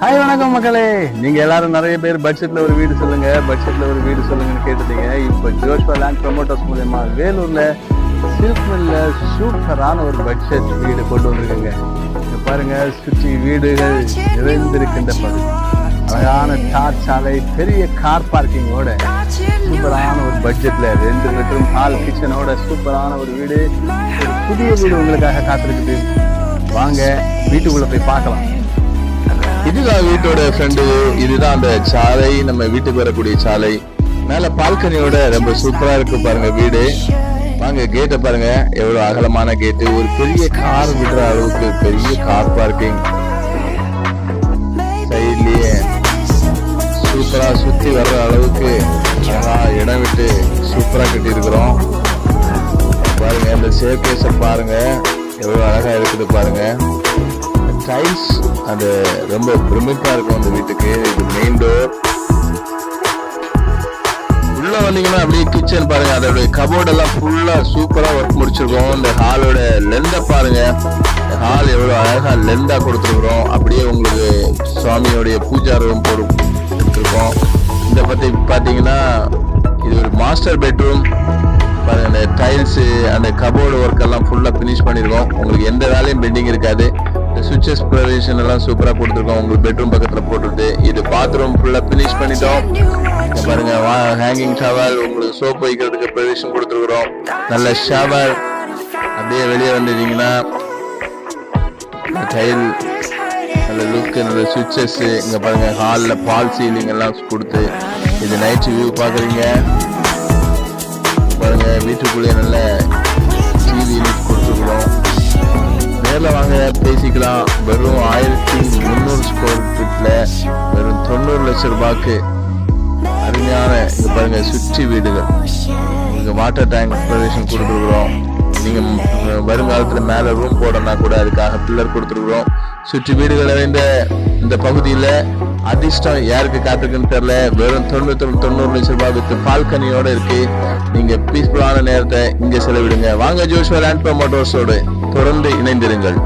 Hi வணக்கம் மக்களே. நீங்க எல்லாரும் நிறைய பேர் பட்ஜெட்ல ஒரு வீடு சொல்லுங்க சொல்லுங்கன்னு கேட்டுட்டீங்க. இப்போ ஜோஷ்வா லேண்ட் ப்ரமோட்டர்ஸ் மூலமா வேலூர்ல சில்க் மில்ல சூப்பரான ஒரு பட்ஜெட் வீடு கொண்டு வந்திருக்குங்க. பாருங்க, சுற்றி வீடுகள் நிறைந்திருக்கின்ற பகுதி, அழகான தார் சாலை, பெரிய கார் பார்க்கிங்கோட சூப்பரான ஒரு பட்ஜெட்ல 2 பெட்ரூம் ஹால் கிச்சனோட சூப்பரான ஒரு வீடு, ஒரு புதிய வீடு உங்களுக்காக காத்திருக்குது. வாங்க வீட்டுக்குள்ள போய் பார்க்கலாம். இதுதான் வீட்டோட ஃப்ரெண்டு. இதுதான் அந்த சாலை, நம்ம வீட்டுக்கு வரக்கூடிய சாலை. மேல பால்கனியோட ரொம்ப சூப்பரா இருக்கு பாருங்க வீடு. வாங்க, கேட்டை பாருங்க, எவ்வளவு அகலமான கேட்டு, ஒரு பெரிய கார் விடுற அளவுக்கு பெரிய கார் பார்க்கிங். சைட்லயே சூப்பரா சுத்தி வர்ற அளவுக்கு அழகா இடம் விட்டு சூப்பரா கட்டி இருக்கிறோம். பாருங்க, இந்த ஸ்டேர்கேஸை பாருங்க, எவ்வளவு அழகா இருக்குது பாருங்க. டைல்ஸ் அது ரொம்ப பிரமிப்பா இருக்கும் அந்த வீட்டுக்கு. இது மெயின் டோர். உள்ள வந்தீங்கன்னா அப்படியே கிச்சன் பாருங்க, அதோட கபோர்ட் எல்லாம் ஃபுல்லா சூப்பரா ஒர்க் முடிச்சிருக்கோம். இந்த ஹாலோட லெந்த பாருங்க, ஹால் எவ்வளவு அழகா லெந்தா கொடுத்துருக்குறோம். அப்படியே உங்களுக்கு சுவாமியோடைய பூஜா ரூம் போட்டுருக்கோம். இந்த பத்தி பாத்தீங்கன்னா இது ஒரு மாஸ்டர் பெட்ரூம் பாருங்க. அந்த டைல்ஸ், அந்த கபோர்டு ஒர்க் எல்லாம் ஃபுல்லா பினிஷ் பண்ணிருக்கோம். உங்களுக்கு எந்த வேலையும் பெண்டிங் இருக்காது. சுவிட்சஸ் ப்ரொவிஷன் எல்லாம் சூப்பரா கொடுத்துருக்கோம். உங்களுக்கு பெட்ரூம் பக்கத்துல போட்டுருது. இது பாத்ரூம் ஃபுல்லா பினிஷ் பண்ணிட்டோம். பாருங்க, ஹேங்கிங் ஷவர், உங்களுக்கு சோப் வைக்கிறதுக்கு ப்ரொவிஷன் கொடுத்துருக்குறோம். நல்ல ஷவர். அப்படியே வெளியே வந்துட்டீங்கன்னா டைல் நல்ல லுக், நல்ல சுவிட்சஸ். இங்க பாருங்க, ஹால்ல பால் சீலிங் எல்லாம் கொடுத்து இது நைட் வியூ பாக்குறீங்க பாருங்க. வீட்டுக்குள்ளேயே நல்ல டிவி கொடுத்துருக்குறோம். நேர்ல வாங்க, பேசிக்கலாம். வெறும் 1300 ஸ்கொயர் ஃபீட்ல வெறும் 90 லட்சம் ரூபாய்க்கு அருமையான இங்க பாருங்க சுற்றி வீடுகள். இங்க வாட்டர் டேங்க் ப்ரொவிஷன் கொடுத்துருக்குறோம். நீங்க வருங்காலத்துல மேல ரூம் போடனா கூட அதுக்காக பில்லர் கொடுத்துருக்குறோம். சுற்றி வீடுகள் நிறைந்த இந்த பகுதியில அதிர்ஷ்டம் யாருக்கு காத்திருக்குன்னு தெரியல. வெறும் 90 லட்சம் ரூபாய் வித்து பால்கனியோட இருக்கு. நீங்க பீஸ்ஃபுல்லான நேரத்தை இங்க செலவிடுங்க. வாங்க, ஜோஷ்வா லேண்ட் ப்ரமோட்டர்ஸோடு தொடர்ந்து இணைந்திருங்கள்.